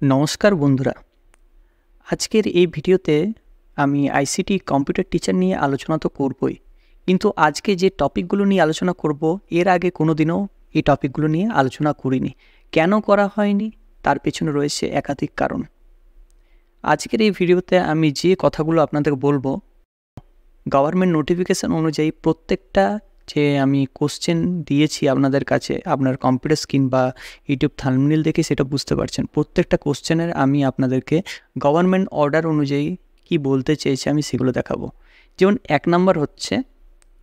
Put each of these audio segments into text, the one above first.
নমস্কার বন্ধুরা, আজকের এই ভিডিওতে আমি আইসিটি কম্পিউটার টিচার নিয়ে আলোচনা তো করবই, কিন্তু আজকে যে টপিকগুলো নিয়ে আলোচনা করব এর আগে কোনোদিনও এই টপিকগুলো নিয়ে আলোচনা করিনি। কেন করা হয়নি তার পেছনে রয়েছে একাধিক কারণ। আজকের এই ভিডিওতে আমি যে কথাগুলো আপনাদের বলবো, গভর্নমেন্ট নোটিফিকেশান অনুযায়ী প্রত্যেকটা যে আমি কোশ্চেন দিয়েছি আপনাদের কাছে, আপনার কম্পিউটার স্ক্রিন বা ইউটিউব থাম্বনেল দেখে সেটা বুঝতে পারছেন। প্রত্যেকটা কোশ্চেনের আমি আপনাদেরকে গভর্নমেন্ট অর্ডার অনুযায়ী কি বলতে চেয়েছে আমি সেগুলো দেখাবো। যেমন 1 নম্বর হচ্ছে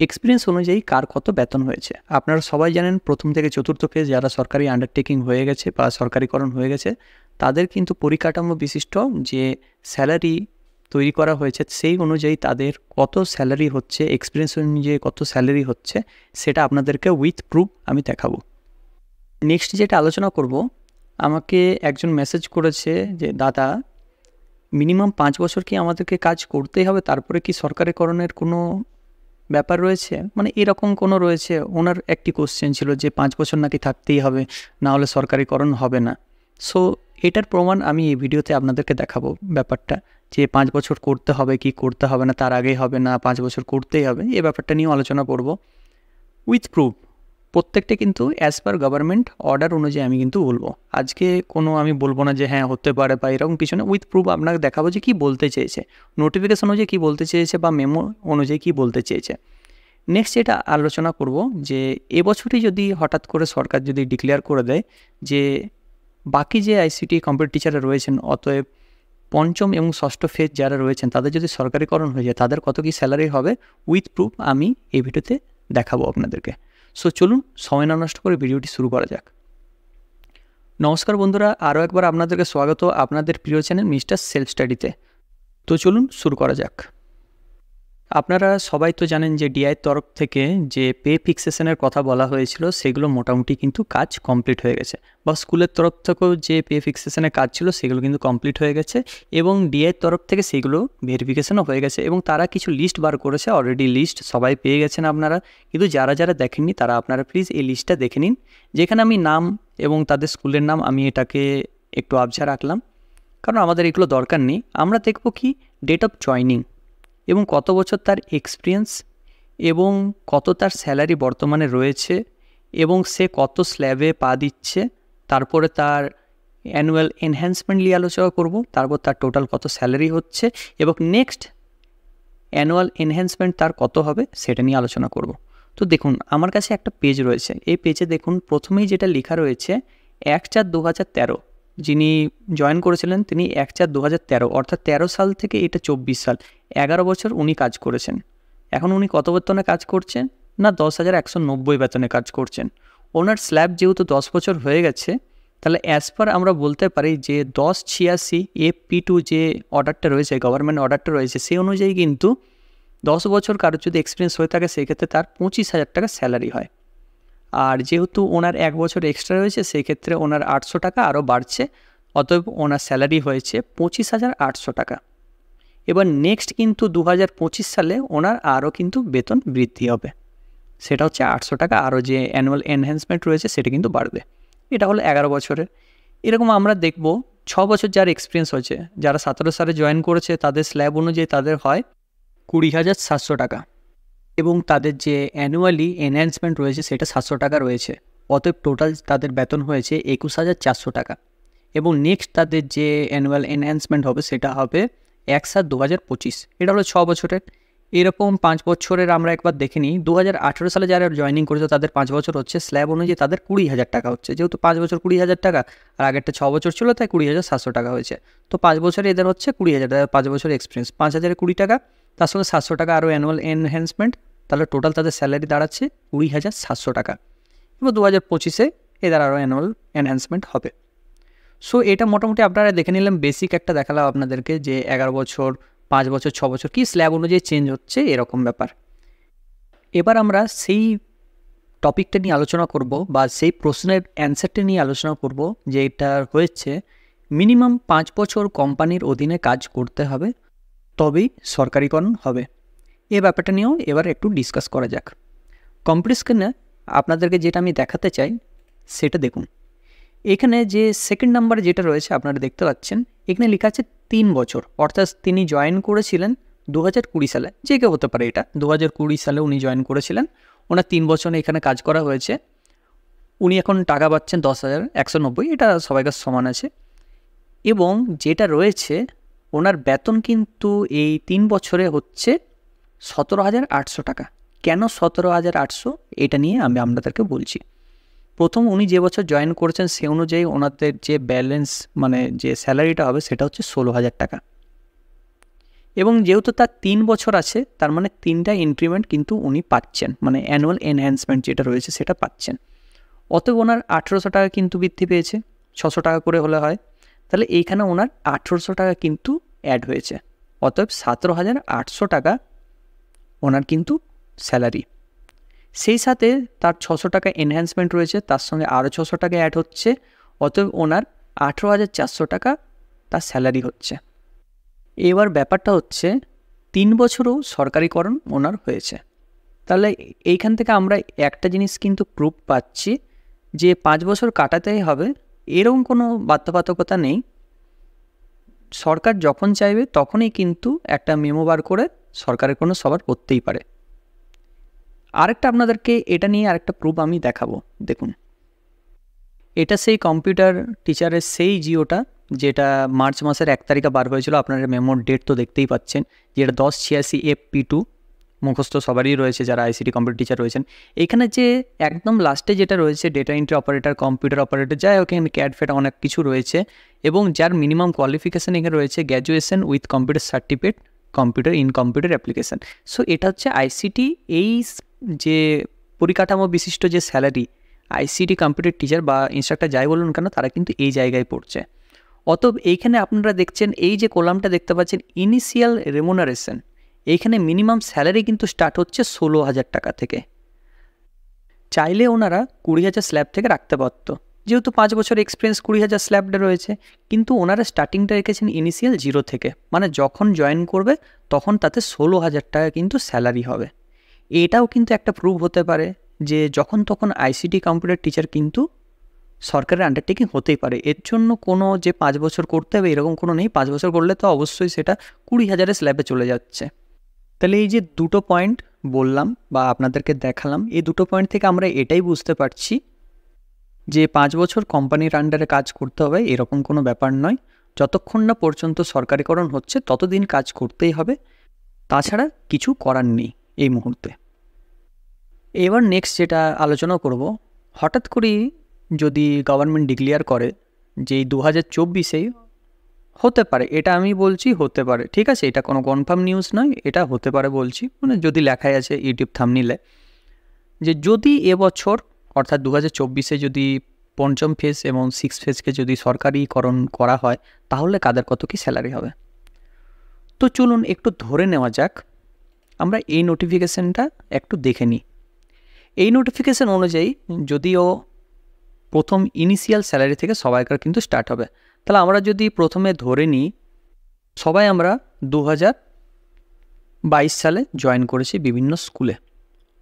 এক্সপিরিয়েন্স অনুযায়ী কার কত বেতন হয়েছে। আপনারা সবাই জানেন প্রথম থেকে চতুর্থ ফেজ যারা সরকারি আন্ডারটেকিং হয়ে গেছে বা সরকারিকরণ হয়ে গেছে, তাদের কিন্তু পরিকাঠামো বিশিষ্ট যে স্যালারি তৈরি করা হয়েছে সেই অনুযায়ী তাদের কত স্যালারি হচ্ছে, এক্সপিরিয়েন্স অনুযায়ী কত স্যালারি হচ্ছে, সেটা আপনাদেরকে উইথ প্রুফ আমি দেখাবো। নেক্সট যেটা আলোচনা করব, আমাকে একজন মেসেজ করেছে যে দাদা মিনিমাম 5 বছর কি আমাদেরকে কাজ করতেই হবে, তারপরে কি সরকারিকরণের কোনো ব্যাপার রয়েছে, মানে এরকম কোনো রয়েছে। ওনার একটি কোশ্চেন ছিল যে 5 বছর নাকি থাকতেই হবে, না হলে সরকারিকরণ হবে না। সো এটার প্রমাণ আমি এই ভিডিওতে আপনাদেরকে দেখাবো ব্যাপারটা, যে 5 বছর করতে হবে কি করতে হবে না, তার আগেই হবে না 5 বছর করতেই হবে, এই ব্যাপারটা নিয়েও আলোচনা করব উইথ প্রুফ। প্রত্যেকটা কিন্তু অ্যাজ পার গভর্নমেন্ট অর্ডার অনুযায়ী আমি কিন্তু বলবো। আজকে কোনো আমি বলবো না যে হ্যাঁ হতে পারে বা এরকম পিছনে, উইথ প্রুফ আপনাকে দেখাবো যে কী বলতে চেয়েছে, নোটিফিকেশন অনুযায়ী কী বলতে চেয়েছে বা মেমো অনুযায়ী কী বলতে চেয়েছে। নেক্সট যেটা আলোচনা করব যে এবছরই যদি হঠাৎ করে সরকার যদি ডিক্লেয়ার করে দেয় যে বাকি যে আইসিটি কম্পিউটার টিচাররা রয়েছেন, অতএব পঞ্চম এবং ষষ্ঠ ফেজ যারা রয়েছেন তাদের যদি সরকারিকরণ হয়ে যায় তাদের কত কী স্যালারি হবে, উইথ প্রুফ আমি এই ভিডিওতে দেখাবো আপনাদেরকে। সো চলুন সময় না নষ্ট করে ভিডিওটি শুরু করা যাক। নমস্কার বন্ধুরা, আরও একবার আপনাদেরকে স্বাগত আপনাদের প্রিয় চ্যানেল মিস্টার সেলফ স্টাডিতে। তো চলুন শুরু করা যাক। আপনারা সবাই তো জানেন যে ডিআইয়ের তরফ থেকে যে পে ফিক্সেশনের কথা বলা হয়েছিল সেগুলো মোটামুটি কিন্তু কাজ কমপ্লিট হয়ে গেছে, বা স্কুলের তরফ থেকেও যে পে ফিক্সেশনের কাজ ছিল সেগুলো কিন্তু কমপ্লিট হয়ে গেছে, এবং ডিআইয়ের তরফ থেকে সেগুলো ভেরিফিকেশনও হয়ে গেছে, এবং তারা কিছু লিস্ট বার করেছে। অলরেডি লিস্ট সবাই পেয়ে গেছেন আপনারা, কিন্তু যারা যারা দেখেননি তারা আপনারা প্লিজ এই লিস্টটা দেখে নিন, যেখানে আমি নাম এবং তাদের স্কুলের নাম আমি এটাকে একটু আবঝা রাখলাম, কারণ আমাদের এগুলো দরকার নেই। আমরা দেখব কি ডেট অফ জয়নিং এবং কত বছর তার এক্সপিরিয়েন্স এবং কত তার স্যালারি বর্তমানে রয়েছে এবং সে কত স্ল্যাবে পা দিচ্ছে, তারপরে তার অ্যানুয়াল এনহ্যান্সমেন্ট নিয়ে আলোচনা করব, তারপর তার টোটাল কত স্যালারি হচ্ছে এবং নেক্সট অ্যানুয়াল এনহ্যান্সমেন্ট তার কত হবে সেটা নিয়ে আলোচনা করব। তো দেখুন আমার কাছে একটা পেজ রয়েছে, এই পেজে দেখুন প্রথমেই যেটা লেখা রয়েছে 1/4/2013, যিনি জয়েন করেছিলেন তিনি 1/4/2013, অর্থাৎ 13 সাল থেকে এটা 24 সাল, 11 বছর উনি কাজ করেছেন। এখন উনি কত বেতনে কাজ করছেন না 10,190 বেতনে কাজ করছেন। ওনার স্ল্যাব যেহেতু 10 বছর হয়ে গেছে, তাহলে অ্যাজ পার আমরা বলতে পারি যে 1086 FP2 যে অর্ডারটা রয়েছে, গভর্নমেন্ট অর্ডারটা রয়েছে, সেই অনুযায়ী কিন্তু 10 বছর কারোর যদি এক্সপিরিয়েন্স হয়ে থাকে সেক্ষেত্রে তার 25,000 টাকা স্যালারি হয়। আর যেহেতু ওনার 1 বছর এক্সট্রা রয়েছে সেই ক্ষেত্রে ওনার 800 টাকা আরও বাড়ছে, অতএব ওনার স্যালারি হয়েছে 25,800 টাকা। এবার নেক্সট কিন্তু 2025 সালে ওনার আরও কিন্তু বেতন বৃদ্ধি হবে, সেটা হচ্ছে 800 টাকা, আরও যে অ্যানুয়াল এনহ্যান্সমেন্ট রয়েছে সেটা কিন্তু বাড়বে। এটা হলো 11 বছরের। এরকম আমরা দেখব 6 বছর যার এক্সপিরিয়েন্স হয়েছে, যারা 17 সালে জয়েন করেছে তাদের স্ল্যাব অনুযায়ী তাদের হয় 20,700 টাকা, এবং তাদের যে অ্যানুয়ালি এনহ্যান্সমেন্ট রয়েছে সেটা 700 টাকা রয়েছে, অতএব টোটাল তাদের বেতন হয়েছে 21,400 টাকা। এবং নেক্সট তাদের যে অ্যানুয়াল এনহ্যান্সমেন্ট হবে সেটা হবে 1/7/2025, এটা হলো 6 বছরের। এরকম 5 বছরের আমরা একবার দেখে নিই। 2018 সালে যারা জয়েনিং করেছে তাদের 5 বছর হচ্ছে, স্ল্যাব অনুযায়ী তাদের 20,000 টাকা হচ্ছে, যেহেতু 5 বছর 20,000 টাকা আর আগেরটা 6 বছর ছিল তাই 20,700 টাকা হয়েছে। তো 5 বছরে এদের হচ্ছে 20,000 টাকা, 5 বছরের এক্সপিরিয়েন্স 5,020 টাকা, তার সঙ্গে 700 টাকা আরও অ্যানুয়াল এনহ্যান্সমেন্ট, তাহলে টোটাল তাদের স্যালারি দাঁড়াচ্ছে 20,700 টাকা। এবং 2025-এ এদের আরও অ্যানুয়াল এনহ্যান্সমেন্ট হবে। সো এটা মোটামুটি আপনারা দেখে নিলাম, বেসিক একটা দেখালাম আপনাদেরকে যে 11 বছর 5 বছর 6 বছর কী স্ল্যাব অনুযায়ী চেঞ্জ হচ্ছে এরকম ব্যাপার। এবার আমরা সেই টপিকটা নিয়ে আলোচনা করব বা সেই প্রশ্নের অ্যান্সারটা নিয়ে আলোচনা করব, যে এটা হয়েছে মিনিমাম 5 বছর কোম্পানির অধীনে কাজ করতে হবে তবেই সরকারিকরণ হবে। এই ব্যাপারটা নিয়েও এবার একটু ডিসকাস করা যাক। কম্পিউটার স্ক্রিনে আপনাদেরকে যেটা আমি দেখাতে চাই সেটা দেখুন। এখানে যে সেকেন্ড নাম্বার যেটা রয়েছে আপনারা দেখতে পাচ্ছেন, এখানে লেখা আছে 3 বছর, অর্থাৎ তিনি জয়েন করেছিলেন 2020 সালে, যে কেউ হতে পারে, এটা 2020 সালে উনি জয়েন করেছিলেন, ওনার 3 বছর এখানে কাজ করা হয়েছে, উনি এখন টাকা পাচ্ছেন 10,190, এটা সবাইকার সমান আছে। এবং যেটা রয়েছে ওনার বেতন কিন্তু এই 3 বছরে হচ্ছে 17,800 টাকা। কেন 17,800 এটা নিয়ে আমি আপনাদেরকে বলছি। প্রথম উনি যে বছর জয়েন করেছেন সে অনুযায়ী ওনাদের যে ব্যালেন্স মানে যে স্যালারিটা হবে সেটা হচ্ছে 16,000 টাকা। এবং যেহেতু তার 3 বছর আছে, তার মানে 3টা ইনক্রিমেন্ট কিন্তু উনি পাচ্ছেন, মানে অ্যানুয়াল এনহ্যান্সমেন্ট যেটা রয়েছে সেটা পাচ্ছেন। অতএব ওনার 1800 টাকা কিন্তু বৃদ্ধি পেয়েছে, 600 টাকা করে হলে হয়, তাহলে এইখানে ওনার 1800 টাকা কিন্তু অ্যাড হয়েছে। অতএব 17,800 টাকা ওনার কিন্তু স্যালারি। সেই সাথে তার 600 টাকা এনহ্যান্সমেন্ট রয়েছে, তার সঙ্গে আরও 600 টাকা অ্যাড হচ্ছে, অতএব ওনার 18,400 টাকা তার স্যালারি হচ্ছে। এবার ব্যাপারটা হচ্ছে 3 বছরও সরকারিকরণ ওনার হয়েছে। তাহলে এইখান থেকে আমরা একটা জিনিস কিন্তু প্রুফ পাচ্ছি যে 5 বছর কাটাতেই হবে এরকম কোনো বাধ্যবাধকতা নেই। সরকার যখন চাইবে তখনই কিন্তু একটা মেমো বার করে সরকারের কোনো সবার করতেই পারে। আরেকটা আপনাদেরকে এটা নিয়ে আরেকটা প্রুফ আমি দেখাবো। দেখুন, এটা সেই কম্পিউটার টিচারের সেই জিওটা যেটা মার্চ মাসের 1 তারিখে বার হয়েছিল। আপনারা মেমোর ডেট তো দেখতেই পাচ্ছেন, যেটা 1086 FP2 মুখস্থ সবারই রয়েছে যারা আইসিটি কম্পিউটার টিচার রয়েছেন। এখানে যে একদম লাস্টে যেটা রয়েছে data entry operator, computer operator, যাই হোক এখানে ক্যাড ফেড অনেক কিছু রয়েছে, এবং যার মিনিমাম কোয়ালিফিকেশান এখানে রয়েছে graduation with computer certificate, computer in computer application. So এটা হচ্ছে আইসিটি এই যে পরিকাঠামো বিশিষ্ট যে স্যালারি আইসিটি কম্পিউটার টিচার বা ইনস্ট্রাক্টর যাই বলুন কেন তারা কিন্তু এই জায়গায় পড়ছে। অতএব এইখানে আপনারা দেখছেন এই যে কলামটা দেখতে পাচ্ছেন ইনিশিয়াল রেমুনারেশন, এইখানে মিনিমাম স্যালারি কিন্তু স্টার্ট হচ্ছে 16,000 টাকা থেকে। চাইলে ওনারা 20,000 স্ল্যাব থেকে রাখতে পারতো, যেহেতু 5 বছর এক্সপিরিয়েন্স 20,000 স্ল্যাবটা রয়েছে, কিন্তু ওনারা স্টার্টিংটা রেখেছেন ইনিশিয়াল 0 থেকে, মানে যখন জয়েন করবে তখন তাতে 16,000 টাকা কিন্তু স্যালারি হবে। এটাও কিন্তু একটা প্রুফ হতে পারে যে যখন তখন আইসিটি কম্পিউটার টিচার কিন্তু সরকারের আন্ডারটেকিং হতেই পারে। এর জন্য কোনো যে 5 বছর করতে হবে এরকম কোনো নেই, 5 বছর করলে তো অবশ্যই সেটা 20,000-এর স্ল্যাবে চলে যাচ্ছে। তাহলে এই যে দুটো পয়েন্ট বললাম বা আপনাদেরকে দেখালাম, এই দুটো পয়েন্ট থেকে আমরা এটাই বুঝতে পারছি যে 5 বছর কোম্পানির আন্ডারে কাজ করতে হবে এরকম কোনো ব্যাপার নয়। যতক্ষণ না পর্যন্ত সরকারিকরণ হচ্ছে ততদিন কাজ করতেই হবে, তাছাড়া কিছু করার নেই এই মুহূর্তে। এবার নেক্সট যেটা আলোচনা করব, হঠাৎ করেই যদি গভর্নমেন্ট ডিক্লেয়ার করে যে 2024-এ হতে পারে, এটা আমি বলছি হতে পারে, ঠিক আছে, এটা কোনো কনফার্ম নিউজ নয়, এটা হতে পারে বলছি, মানে যদি লেখাই আছে ইউটিউব থাম্বনেইলে, যে যদি এবছর অর্থাৎ 2024-এ যদি পঞ্চম ফেজ এবং 6 ফেজকে যদি সরকারিকরণ করা হয় তাহলে কাদের কত কি স্যালারি হবে। তো চলুন একটু ধরে নেওয়া যাক, আমরা এই নোটিফিকেশানটা একটু দেখে নিই। এই নোটিফিকেশান অনুযায়ী যদিও প্রথম ইনিশিয়াল স্যালারি থেকে সবাইকার কিন্তু স্টার্ট হবে, তাহলে আমরা যদি প্রথমে ধরে নিই সবাই আমরা 2022 সালে জয়েন করেছি বিভিন্ন স্কুলে,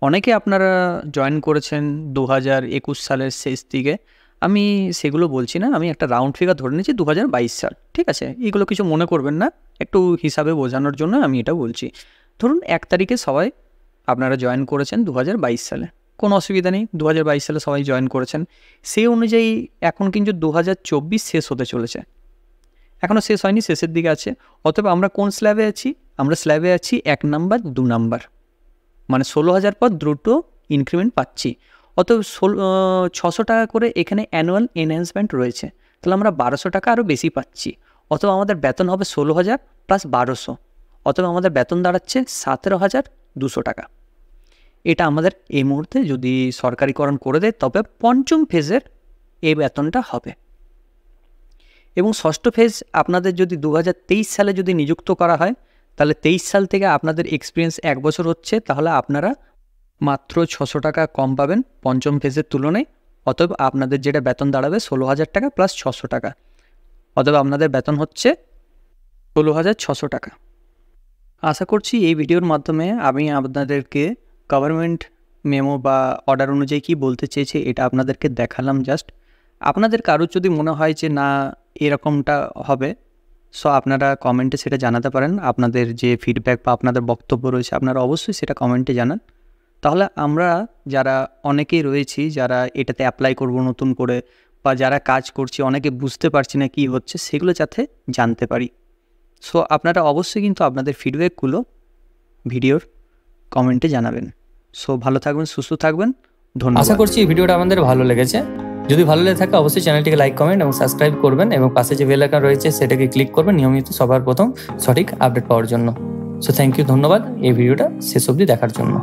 অনেকে আপনারা জয়েন করেছেন 2021 সালের শেষ দিকে, আমি সেগুলো বলছি না, আমি একটা রাউন্ড ফিগার ধরে নিয়েছি 2022 সাল, ঠিক আছে, এগুলো কিছু মনে করবেন না, একটু হিসাবে বোঝানোর জন্য আমি এটা বলছি। ধরুন 1 তারিখে সবাই আপনারা জয়েন করেছেন 2022 সালে, কোনো অসুবিধা নেই, 2022 সালে সবাই জয়েন করেছেন, সেই অনুযায়ী এখন কিন্তু 2024 শেষ হতে চলেছে, এখনও শেষ হয়নি, শেষের দিকে আছে। অতএব আমরা কোন স্ল্যাবে আছি, আমরা স্ল্যাবে আছি 1 নাম্বার 2 নাম্বার, মানে 16,000 পর দ্রুত ইনক্রিমেন্ট পাচ্ছি। অতএব 600 টাকা করে এখানে অ্যানুয়াল এনহ্যান্সমেন্ট রয়েছে, তাহলে আমরা 1200 টাকা আরও বেশি পাচ্ছি। অতএব আমাদের বেতন হবে 16,000 প্লাস 1200, অতএব আমাদের বেতন দাঁড়াচ্ছে 17,200 টাকা। এটা আমাদের এই মুহূর্তে যদি সরকারিকরণ করে দেয় তবে পঞ্চম ফেজের এই বেতনটা হবে। এবং ষষ্ঠ ফেজ আপনাদের যদি 2023 সালে যদি নিযুক্ত করা হয় তাহলে 23 সাল থেকে আপনাদের এক্সপিরিয়েন্স 1 বছর হচ্ছে, তাহলে আপনারা মাত্র 600 টাকা কম পাবেন পঞ্চম ফেজের তুলনায়। অতএব আপনাদের যেটা বেতন দাঁড়াবে 16,000 টাকা প্লাস 600 টাকা, অতএব আপনাদের বেতন হচ্ছে 16,600 টাকা। আশা করছি এই ভিডিওর মাধ্যমে আমি আপনাদেরকে গভর্নমেন্ট মেমো বা অর্ডার অনুযায়ী কী বলতে চেয়েছে এটা আপনাদেরকে দেখালাম জাস্ট। আপনাদের কারোর যদি মনে হয় যে না এরকমটা হবে, সো আপনারা কমেন্টে সেটা জানাতে পারেন। আপনাদের যে ফিডব্যাক বা আপনাদের বক্তব্য রয়েছে আপনারা অবশ্যই সেটা কমেন্টে জানান। তাহলে আমরা যারা অনেকেই রয়েছি যারা এটাতে অ্যাপ্লাই করব নতুন করে, বা যারা কাজ করছি অনেকে বুঝতে পারছি না কী হচ্ছে, সেগুলো যাতে জানতে পারি। সো আপনারা অবশ্যই কিন্তু আপনাদের ফিডব্যাকগুলো ভিডিওর কমেন্টে জানাবেন। সো ভালো থাকবেন, সুস্থ থাকবেন, ধন্যবাদ। আশা করছি এই ভিডিওটা আমাদের ভালো লেগেছে। যদি ভালো লেগে থাকে অবশ্যই চ্যানেলটিকে লাইক, কমেন্ট এবং সাবস্ক্রাইব করবেন, এবং পাশে যে বেল আইকন রয়েছে সেটাকে ক্লিক করবেন নিয়মিত সবার প্রথম সঠিক আপডেট পাওয়ার জন্য। সো থ্যাংক ইউ, ধন্যবাদ এই ভিডিওটা শেষ অবধি দেখার জন্য।